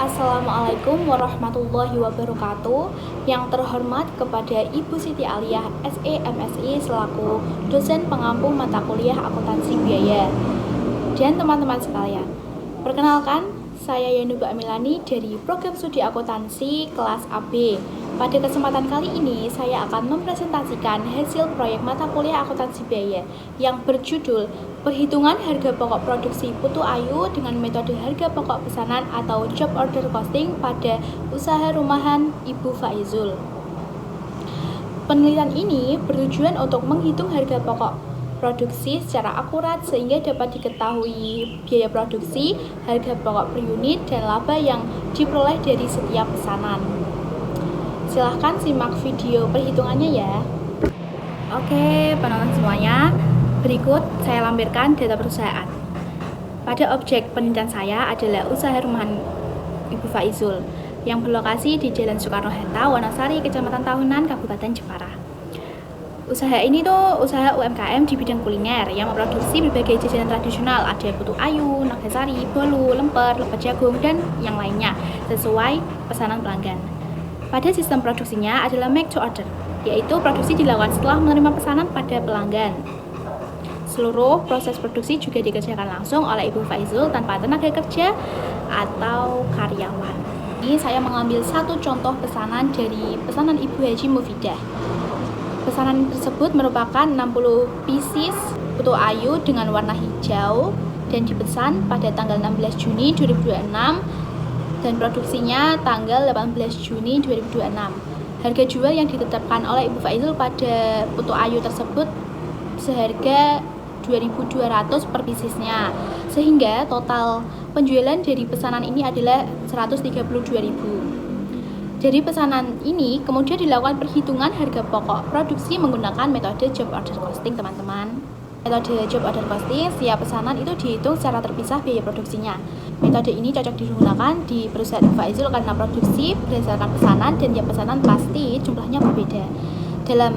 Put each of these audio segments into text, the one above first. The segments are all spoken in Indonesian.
Assalamualaikum warahmatullahi wabarakatuh. Yang terhormat kepada Ibu Siti Aliyah SE MSI selaku dosen pengampu mata kuliah akuntansi biaya. Dan teman-teman sekalian, perkenalkan, saya Yanuba Amilani dari program studi akuntansi kelas AB. Pada kesempatan kali ini, saya akan mempresentasikan hasil proyek mata kuliah akuntansi biaya yang berjudul Perhitungan Harga Pokok Produksi Putu Ayu dengan metode harga pokok pesanan atau job order costing pada usaha rumahan Ibu Faizul. Penelitian ini bertujuan untuk menghitung harga pokok produksi secara akurat sehingga dapat diketahui biaya produksi, harga pokok per unit, dan laba yang diperoleh dari setiap pesanan. Silahkan simak video perhitungannya ya. Oke, penonton semuanya, berikut saya lampirkan data perusahaan. Pada objek penelitian saya adalah usaha rumahan Ibu Faizul yang berlokasi di Jalan Soekarno-Hatta, Wonosari, Kecamatan Tahunan, Kabupaten Jepara. Usaha ini tuh usaha UMKM di bidang kuliner yang memproduksi berbagai jajanan tradisional, ada putu ayu, nagasari, bolu, lemper, lepet jagung, dan yang lainnya sesuai pesanan pelanggan. Pada sistem produksinya adalah make to order, yaitu produksi dilakukan setelah menerima pesanan pada pelanggan. Seluruh proses produksi juga dikerjakan langsung oleh Ibu Faizul tanpa tenaga kerja atau karyawan. Ini saya mengambil satu contoh pesanan dari pesanan Ibu Haji Mufidah. Pesanan tersebut merupakan 60 pieces putu ayu dengan warna hijau dan dipesan pada tanggal 16 Juni 2026 dan produksinya tanggal 18 Juni 2026. Harga jual yang ditetapkan oleh Ibu Faizul pada putu ayu tersebut seharga 2.200 per piecesnya, sehingga total penjualan dari pesanan ini adalah 132.000. Dari pesanan ini kemudian dilakukan perhitungan harga pokok produksi menggunakan metode job order costing, teman-teman. Metode job order costing, setiap pesanan itu dihitung secara terpisah biaya produksinya. Metode ini cocok digunakan di perusahaan Ibu Faizul karena produksi berdasarkan pesanan dan tiap pesanan pasti jumlahnya berbeda. Dalam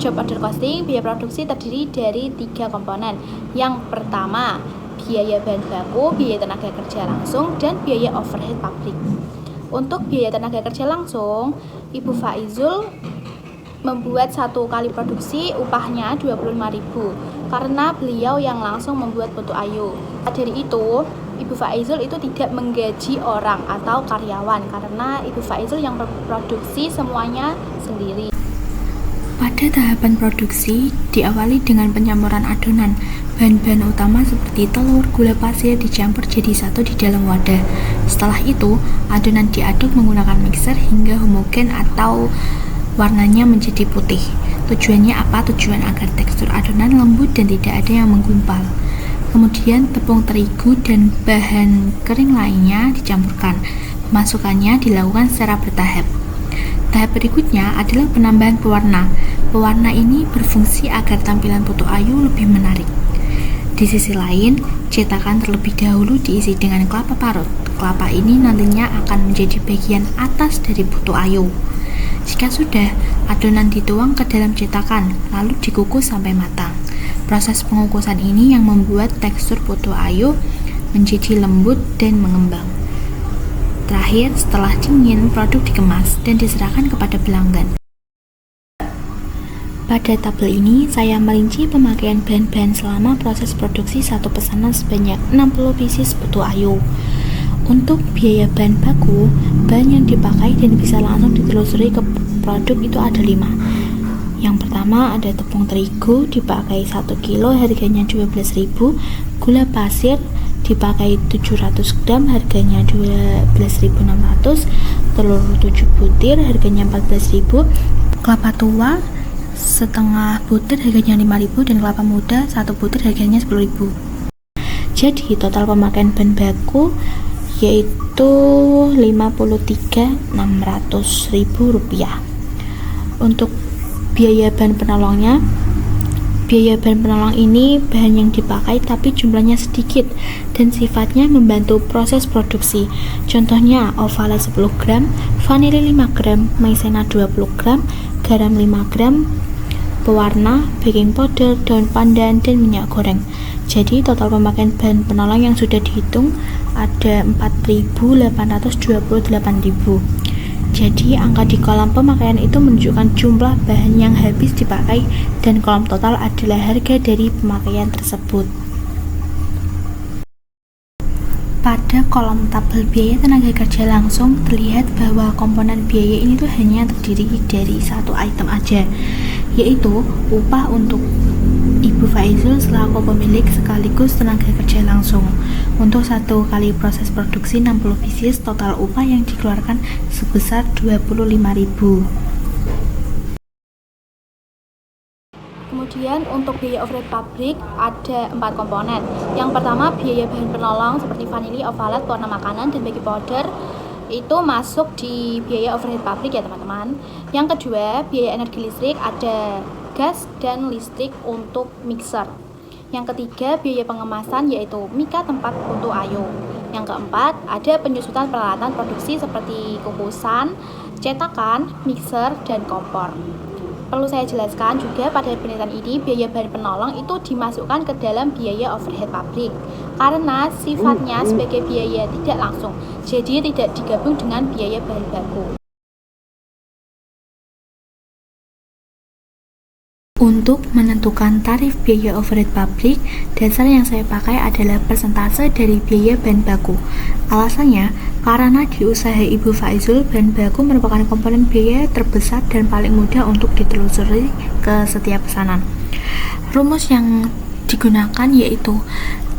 job order costing, biaya produksi terdiri dari 3 komponen. Yang pertama, biaya bahan baku, biaya tenaga kerja langsung, dan biaya overhead pabrik. Untuk biaya tenaga kerja langsung, Ibu Faizul membuat satu kali produksi upahnya 25.000 karena beliau yang langsung membuat putu ayu. Dari itu, Ibu Faizul itu tidak menggaji orang atau karyawan karena Ibu Faizul yang memproduksi semuanya sendiri. Pada tahapan produksi, diawali dengan pencampuran adonan. Bahan-bahan utama seperti telur, gula pasir dicampur jadi satu di dalam wadah. Setelah itu, adonan diaduk menggunakan mixer hingga homogen atau warnanya menjadi putih. Tujuannya apa? Tujuan agar tekstur adonan lembut dan tidak ada yang menggumpal. Kemudian tepung terigu dan bahan kering lainnya dicampurkan. Pemasukannya dilakukan secara bertahap. Tahap berikutnya adalah penambahan pewarna. Pewarna ini berfungsi agar tampilan putu ayu lebih menarik. Di sisi lain, cetakan terlebih dahulu diisi dengan kelapa parut. Kelapa ini nantinya akan menjadi bagian atas dari putu ayu. Jika sudah, adonan dituang ke dalam cetakan, lalu dikukus sampai matang. Proses pengukusan ini yang membuat tekstur putu ayu menjadi lembut dan mengembang. Terakhir, setelah dingin, produk dikemas dan diserahkan kepada pelanggan. Pada tabel ini, saya merinci pemakaian bahan-bahan selama proses produksi satu pesanan sebanyak 60 pieces putu ayu. Untuk biaya bahan baku, bahan yang dipakai dan bisa langsung ditelusuri ke produk itu ada 5. Yang pertama ada tepung terigu dipakai 1 kilo harganya 12.000, gula pasir dipakai 700 gram harganya 12.600, telur 7 butir harganya 14.000, kelapa tua setengah butir harganya 5.000 dan kelapa muda 1 butir harganya 10.000. Jadi total pemakaian bahan baku yaitu Rp53.600.000. Untuk biaya bahan penolongnya, biaya bahan penolong ini bahan yang dipakai tapi jumlahnya sedikit dan sifatnya membantu proses produksi. Contohnya ovalet 10 gram, vanili 5 gram, maizena 20 gram, garam 5 gram, pewarna, baking powder, daun pandan, dan minyak goreng. Jadi total pemakaian bahan penolong yang sudah dihitung ada 4.828.000. Jadi angka di kolom pemakaian itu menunjukkan jumlah bahan yang habis dipakai dan kolom total adalah harga dari pemakaian tersebut. Pada kolom tabel biaya tenaga kerja langsung terlihat bahwa komponen biaya ini tuh hanya terdiri dari satu item aja, yaitu upah untuk Ibu Faizul selaku pemilik sekaligus tenaga kerja langsung. Untuk satu kali proses produksi 60 pieces, total upah yang dikeluarkan sebesar 25.000. Kemudian untuk biaya overhead pabrik ada 4 komponen. Yang pertama biaya bahan penolong seperti vanili, ovalet, pewarna makanan, dan baking powder itu masuk di biaya overhead pabrik ya teman-teman. Yang kedua biaya energi listrik, ada gas dan listrik untuk mixer. Yang ketiga biaya pengemasan yaitu mika tempat putu ayo. Yang keempat ada penyusutan peralatan produksi seperti kukusan, cetakan, mixer, dan kompor. Perlu saya jelaskan juga pada penelitian ini biaya bahan penolong itu dimasukkan ke dalam biaya overhead pabrik karena sifatnya sebagai biaya tidak langsung, jadi tidak digabung dengan biaya bahan baku. Untuk menentukan tarif biaya overhead pabrik, dasar yang saya pakai adalah persentase dari biaya bahan baku. Alasannya, karena di usaha Ibu Faizul, bahan baku merupakan komponen biaya terbesar dan paling mudah untuk ditelusuri ke setiap pesanan. Rumus yang digunakan yaitu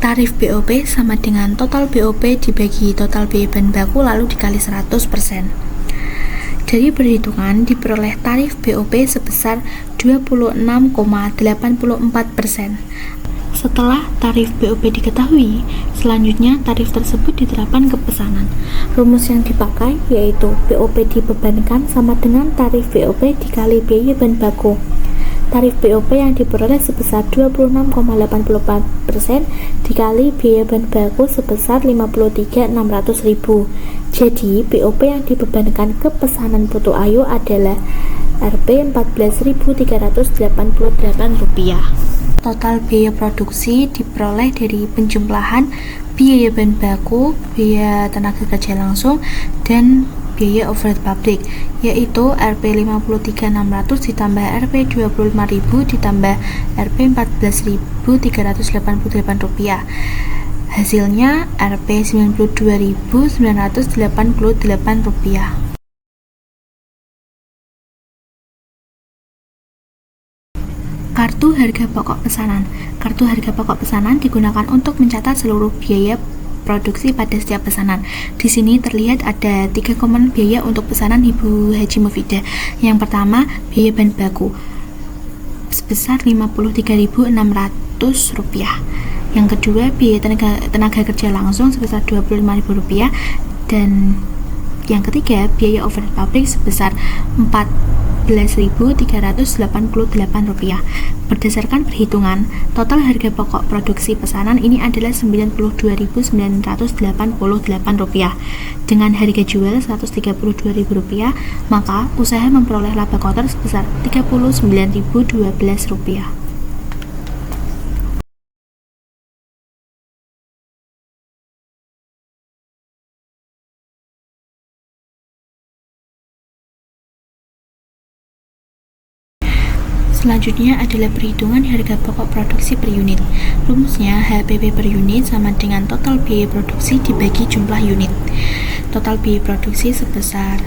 tarif BOP sama dengan total BOP dibagi total biaya bahan baku lalu dikali 100%. Dari perhitungan diperoleh tarif BOP sebesar 26,84%. Setelah tarif BOP diketahui, selanjutnya tarif tersebut diterapkan ke pesanan. Rumus yang dipakai yaitu BOP dibebankan sama dengan tarif BOP dikali biaya bahan baku. Tarif BOP yang diperoleh sebesar 26,84% dikali biaya bahan baku sebesar 53.600.000. Jadi, BOP yang dibebankan ke pesanan putu ayu adalah Rp 14.388. Total biaya produksi diperoleh dari penjumlahan biaya bahan baku, biaya tenaga kerja langsung, dan biaya overhead pabrik, yaitu Rp 53.600 ditambah Rp 25.000 ditambah Rp 14.388. Hasilnya Rp 92.988. Kartu harga pokok pesanan. Kartu harga pokok pesanan digunakan untuk mencatat seluruh biaya produksi pada setiap pesanan. Di sini terlihat ada 3 komponen biaya untuk pesanan Ibu Haji Mufidah. Yang pertama, biaya bahan baku sebesar Rp53.600. Yang kedua, biaya tenaga kerja langsung sebesar Rp25.000. Dan yang ketiga, biaya overhead pabrik sebesar Rp14.388. Berdasarkan perhitungan, total harga pokok produksi pesanan ini adalah Rp92.988. Dengan harga jual Rp132.000, maka usaha memperoleh laba kotor sebesar Rp39.012. Selanjutnya adalah perhitungan harga pokok produksi per unit. Rumusnya HPP per unit sama dengan total biaya produksi dibagi jumlah unit. Total biaya produksi sebesar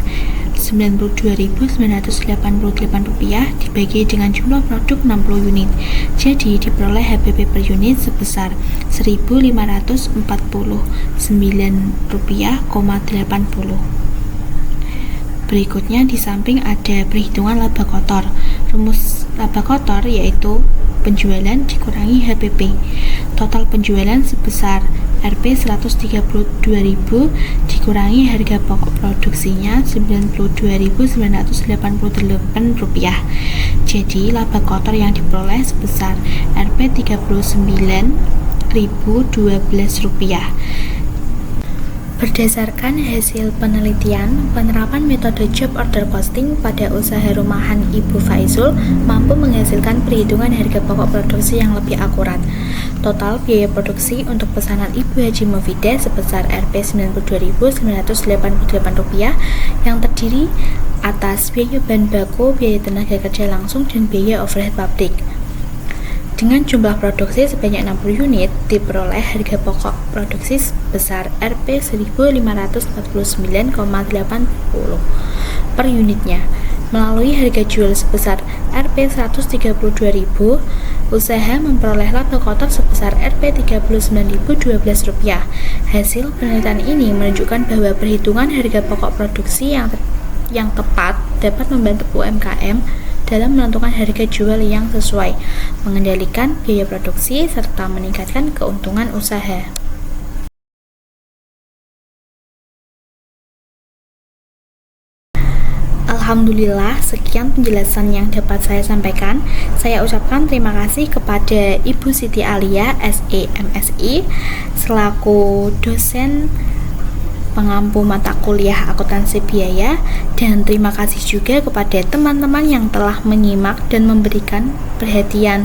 Rp92.988 dibagi dengan jumlah produk 60 unit. Jadi diperoleh HPP per unit sebesar Rp1.549,80. Berikutnya di samping ada perhitungan laba kotor. Rumus laba kotor yaitu penjualan dikurangi HPP. Total penjualan sebesar Rp 132.000 dikurangi harga pokok produksinya Rp92.988. Jadi laba kotor yang diperoleh sebesar Rp 39.012. Berdasarkan hasil penelitian, penerapan metode job order costing pada usaha rumahan Ibu Faizul mampu menghasilkan perhitungan harga pokok produksi yang lebih akurat. Total biaya produksi untuk pesanan Ibu Haji Mufidah sebesar Rp92.988 yang terdiri atas biaya bahan baku, biaya tenaga kerja langsung, dan biaya overhead pabrik. Dengan jumlah produksi sebanyak 60 unit, diperoleh harga pokok produksi sebesar Rp1.549,80 per unitnya. Melalui harga jual sebesar Rp132.000, usaha memperoleh laba kotor sebesar Rp39.012. Hasil penelitian ini menunjukkan bahwa perhitungan harga pokok produksi yang tepat dapat membantu UMKM dalam menentukan harga jual yang sesuai, mengendalikan biaya produksi, serta meningkatkan keuntungan usaha. Alhamdulillah, sekian penjelasan yang dapat saya sampaikan. Saya ucapkan terima kasih kepada Ibu Siti Alia, SE MSI, selaku dosen pengampu mata kuliah akuntansi biaya, dan terima kasih juga kepada teman-teman yang telah menyimak dan memberikan perhatian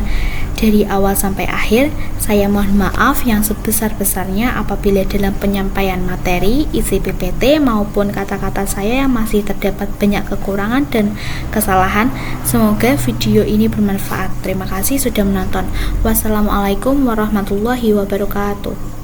dari awal sampai akhir. Saya mohon maaf yang sebesar-besarnya apabila dalam penyampaian materi, isi PPT maupun kata-kata saya yang masih terdapat banyak kekurangan dan kesalahan. Semoga video ini bermanfaat. Terima kasih sudah menonton. Wassalamualaikum warahmatullahi wabarakatuh.